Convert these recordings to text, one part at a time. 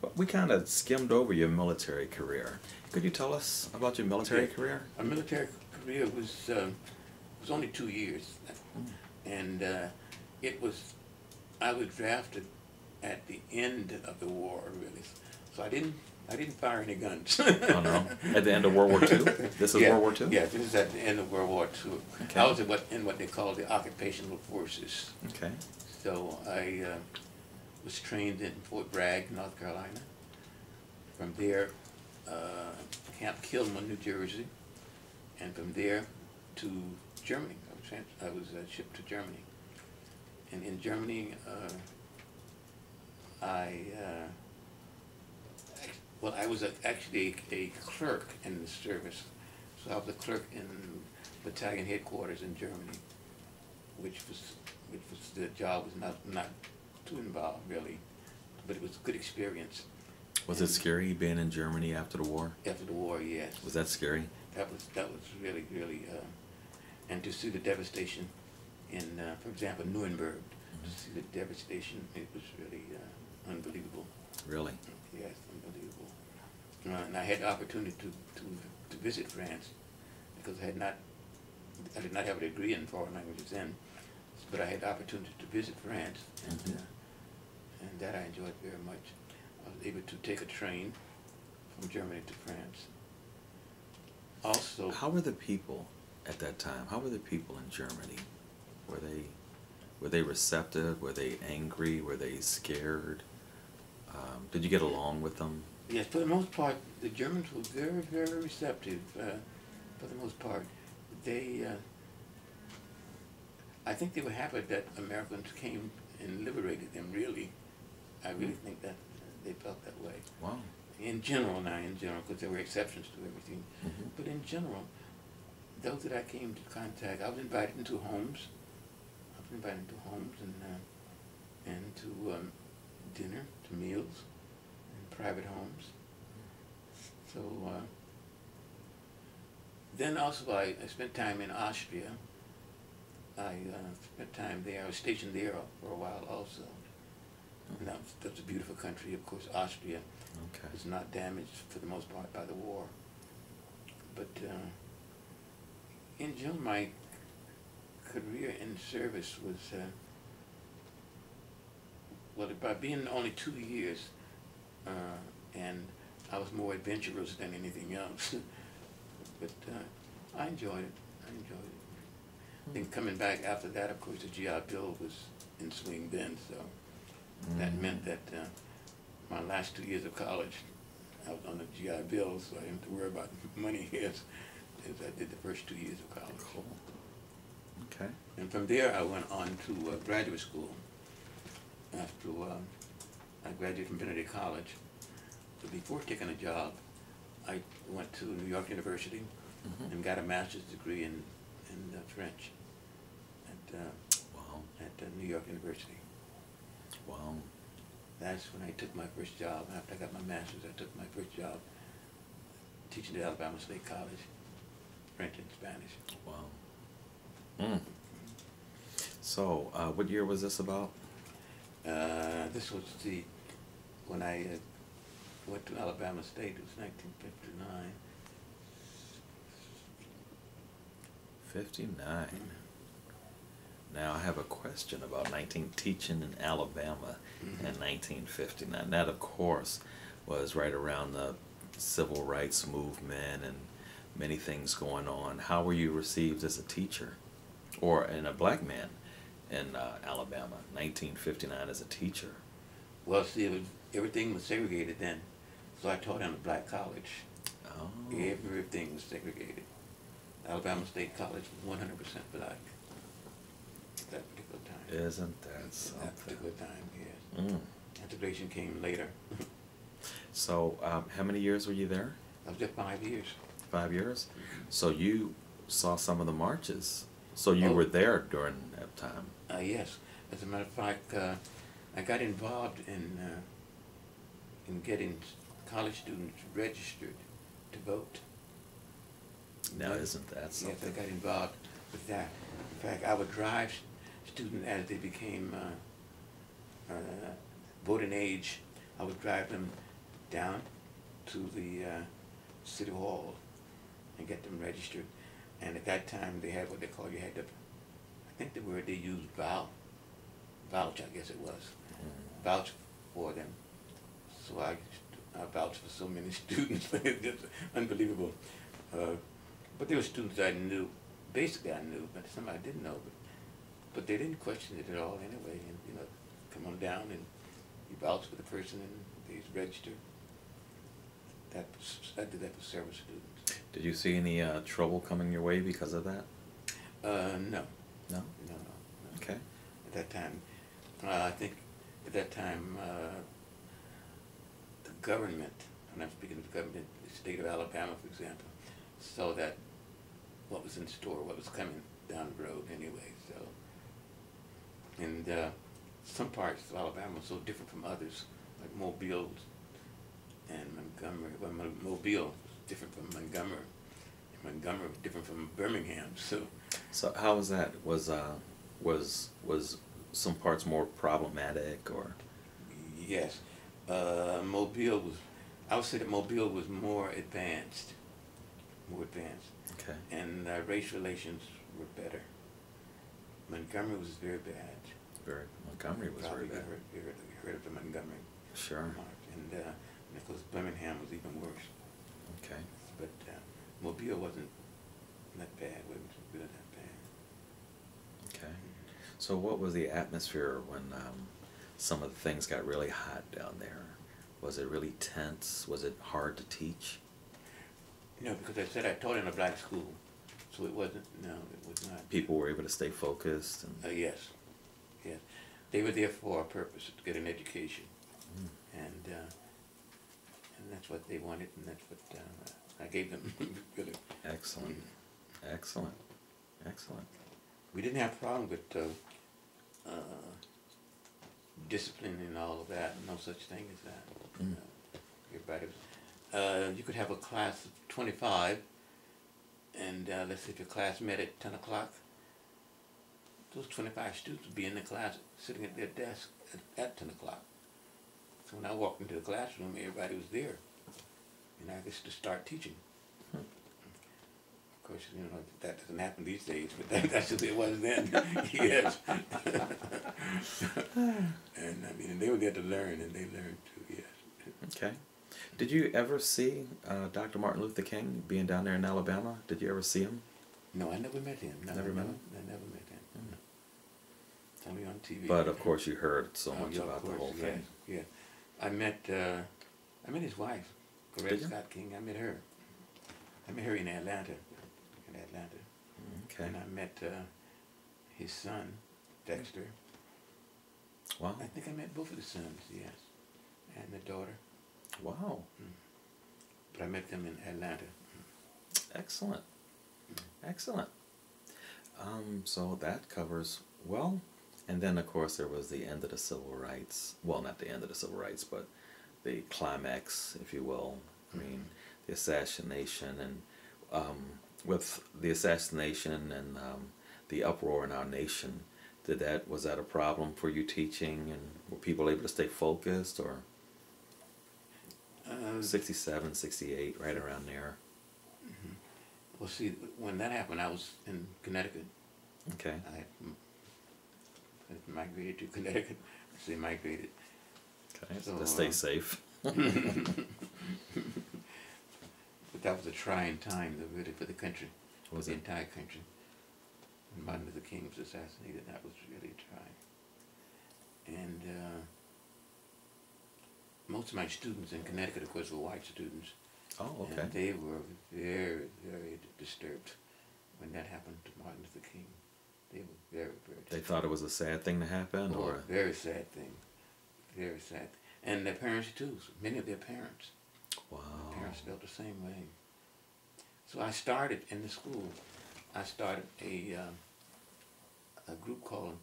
Well, we kind of skimmed over your military career. Could you tell us about your military career? My military career was only 2 years, and I was drafted at the end of the war, really. So I didn't fire any guns. Oh no! At the end of World War II. This is Yeah, World War II. Yeah, this is at the end of World War II. Okay. I was in what they call the occupational forces. Okay. So I was trained in Fort Bragg, North Carolina. From there, Camp Kilman, New Jersey, and from there to Germany. I was shipped to Germany, and in Germany, I was actually a clerk in the service. So I was a clerk in battalion headquarters in Germany, which was the job was not too involved really, but it was a good experience. Was it scary being in Germany after the war? After the war, yes. Was that scary? That was really, and to see the devastation in, for example, Nuremberg, to see the devastation, it was really unbelievable. Really? Yes, unbelievable. And I had the opportunity to visit France because I did not have a degree in foreign languages then, but I had the opportunity to visit France, and that I enjoyed very much. I was able to take a train from Germany to France. Also, how were the people at that time? How were the people in Germany? Were they receptive? Were they angry? Were they scared? Did you get along with them? Yes, for the most part, the Germans were very, very receptive. For the most part, I think they were happy that Americans came and liberated them. Really, I really think that they felt that way. Wow. In general, because there were exceptions to everything, but in general, those that I came to contact, I was invited into homes. I was invited into homes and to dinner, to meals, in private homes. So then also I spent time in Austria. I spent time there. I was stationed there for a while also. And that's a beautiful country. Of course, Austria was not damaged for the most part by the war. But in general, my career in service was, well, by being only 2 years, and I was more adventurous than anything else. But I enjoyed it. I enjoyed it. Then coming back after that, of course, the GI Bill was in swing then, so that meant that my last 2 years of college, I was on the GI Bill, so I didn't have to worry about money as I did the first 2 years of college. Cool. Okay. And from there, I went on to graduate school. After I graduated from Benedict College, but before taking a job, I went to New York University and got a master's degree in French at New York University. Wow. That's when I took my first job. After I got my master's, I took my first job teaching at Alabama State College, French and Spanish. Wow. So, what year was this about? This was when I went to Alabama State. It was 1959. 59. Now I have a question about teaching in Alabama in 1959. That, of course, was right around the civil rights movement and many things going on. How were you received as a teacher, or in a black man in Alabama, 1959 as a teacher? Well, see, everything was segregated then, so I taught in a black college. Oh. Everything was segregated. Alabama State College was 100% black at that particular time. Isn't that something? At that particular time, yes. Integration came later. So, how many years were you there? I was there 5 years. 5 years? So you saw some of the marches. So you were there during that time? Yes. As a matter of fact, I got involved in getting college students registered to vote. Now, isn't that something? Yes, I got involved with that. In fact, I would drive students as they became voting age. I would drive them down to the city hall and get them registered. And at that time, they had what they call, you had to, I think the word they used, vouch, I guess it was, vouch for them. So I vouched for so many students, it's just unbelievable. But there were students I knew, basically I knew, but some I didn't know, but they didn't question it at all anyway. And you know, come on down and you vouch for the person and they register. I did that for several students. Did you see any trouble coming your way because of that? No. No? No. Okay. At that time, I think at that time, the government, and I'm speaking of the government, the state of Alabama, for example, saw that what was in store, what was coming down the road anyway. So, and some parts of Alabama were so different from others, like Mobile and Montgomery. Well, Mobile was different from Montgomery, and Montgomery was different from Birmingham. So how was that? Was some parts more problematic, or? Yes, Mobile was. I would say that Mobile was more advanced. Okay. And race relations were better. Montgomery was very bad. Montgomery was very bad. You heard of the Montgomery. Sure. And of course Birmingham was even worse. Okay. But Mobile wasn't that bad. Wasn't really that bad. Okay. So what was the atmosphere when some of the things got really hot down there? Was it really tense? Was it hard to teach? No, because I said I taught in a black school, so it wasn't. No, it was not. People were able to stay focused. And yes. They were there for a purpose, to get an education, and that's what they wanted, and that's what I gave them. Really. Excellent. Excellent. Excellent. We didn't have a problem with discipline and all of that. No such thing as that. Everybody was. You could have a class of 25, and let's say if your class met at 10 o'clock, those 25 students would be in the class sitting at their desk at 10 o'clock. So when I walked into the classroom, everybody was there, and I guess to start teaching. Of course, you know, that doesn't happen these days, but that's what it was then. Yes. And I mean, they were there to learn, and they learned too, yes. Okay. Did you ever see Dr. Martin Luther King being down there in Alabama? Did you ever see him? No, I never met him. No, never met him? I never met him. No. It's only on TV. But of course you heard so much about the whole thing. Yeah. I met his wife, Coretta Scott King. I met her. I met her in Atlanta. Okay. And I met his son, Dexter. Wow. I think I met both of the sons, yes, and the daughter. Wow. But I met them in Atlanta. Excellent. Excellent. So that covers, well, and then of course there was the end of the civil rights. Well, not the end of the civil rights, but the climax, if you will. I mean, the assassination, and with the assassination and the uproar in our nation, was that a problem for you teaching, and were people able to stay focused, or 67, 68, right around there? Well, see, when that happened, I was in Connecticut. Okay. I had migrated to Connecticut. I say migrated. Okay, so to stay safe. But that was a trying time, though, really, for the country, for the entire country. When Martin Luther King was assassinated, that was really trying. And most of my students in Connecticut, of course, were white students. Oh, okay. And they were very, very disturbed when that happened to Martin Luther King. They were very, very disturbed. They thought it was a sad thing to happen, or? Very sad thing. Very sad. And their parents, too. Many of their parents. Wow. Their parents felt the same way. So I started in the school. I started a group called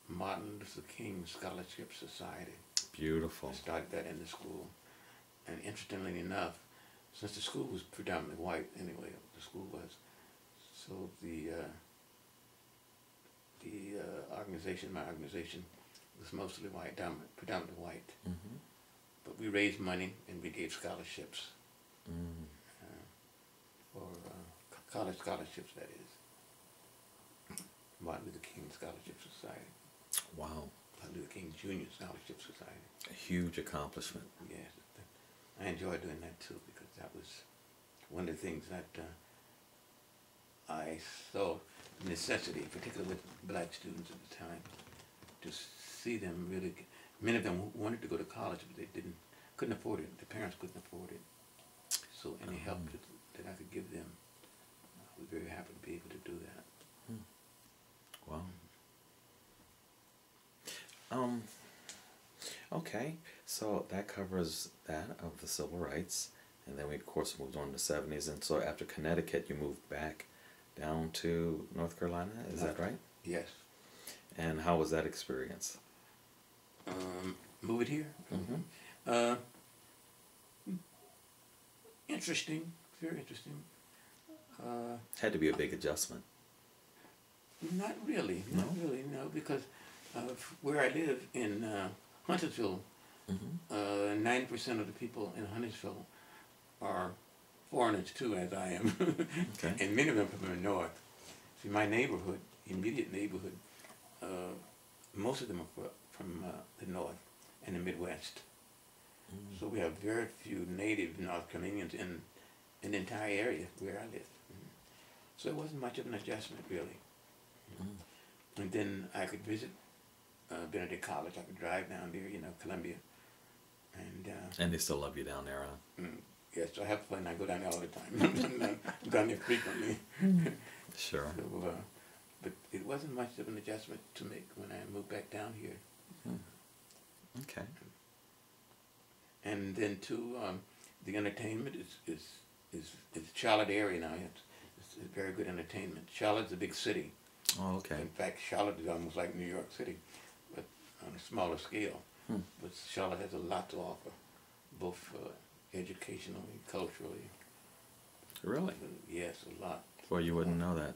Martin Luther King Scholarship Society. Beautiful. I started that in the school. And interestingly enough, since the school was predominantly white anyway, the school was, so the organization, my organization, was mostly white, predominantly white. Mm-hmm. But we raised money and we gave scholarships Mm. for college scholarships, that is. Martin Luther King Scholarship Society. Wow. Martin Luther King Jr. Scholarship Society. A huge accomplishment. Yes. I enjoyed doing that too because that was one of the things that I saw the necessity, particularly with black students at the time, to see them really. Many of them wanted to go to college, but they couldn't afford it. The parents couldn't afford it. So any help that I could give them, I was very happy to be able to do that. Wow. Okay, so that covers that of the civil rights, and then we of course moved on to the 70s, and so after Connecticut you moved back down to North Carolina, is that right? Yes. And how was that experience? Moving here? Mm-hmm. Interesting, very interesting. Had to be a big adjustment. Not really, no, because where I live in Huntersville, 90% of the people in Huntersville are foreigners too, as I am, Okay. and many of them from the north. See, my neighborhood, immediate neighborhood, most of them are from the north and the Midwest. So we have very few native North Carolinians in the entire area where I live. So it wasn't much of an adjustment, really. And then I could visit Benedict College. I could drive down there, Columbia. And they still love you down there, huh? Yes, I have fun. I go down there all the time. I'm down there frequently. Sure. So, but it wasn't much of an adjustment to make when I moved back down here. Okay. And then too, the entertainment is Charlotte area now. It's very good entertainment. Charlotte's a big city. Oh, okay. In fact, Charlotte is almost like New York City, but on a smaller scale. But Charlotte has a lot to offer, both educationally, culturally. Really? Yes, a lot. Well, you wouldn't know that.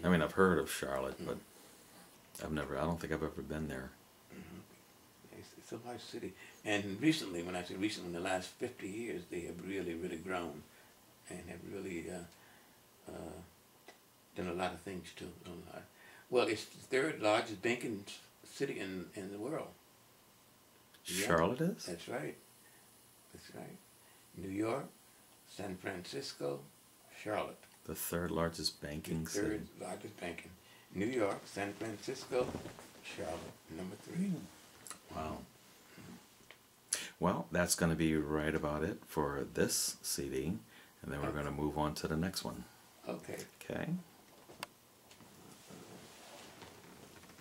I mean, I've heard of Charlotte, but I don't think I've ever been there. It's a large city. And recently, when I say recently, in the last 50 years, they have really, really grown and have really done a lot of things too. Well, it's the third largest banking city in the world. Yeah, Charlotte is? That's right. That's right. New York, San Francisco, Charlotte. The third largest banking city. Third largest banking. New York, San Francisco, Charlotte, number 3. Wow. Well, that's going to be right about it for this CD, and then we're going to move on to the next one. Okay. Okay.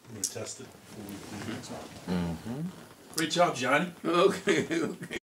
I'm going to test it before we do the next one. Mm-hmm. Great job, Johnny. Okay.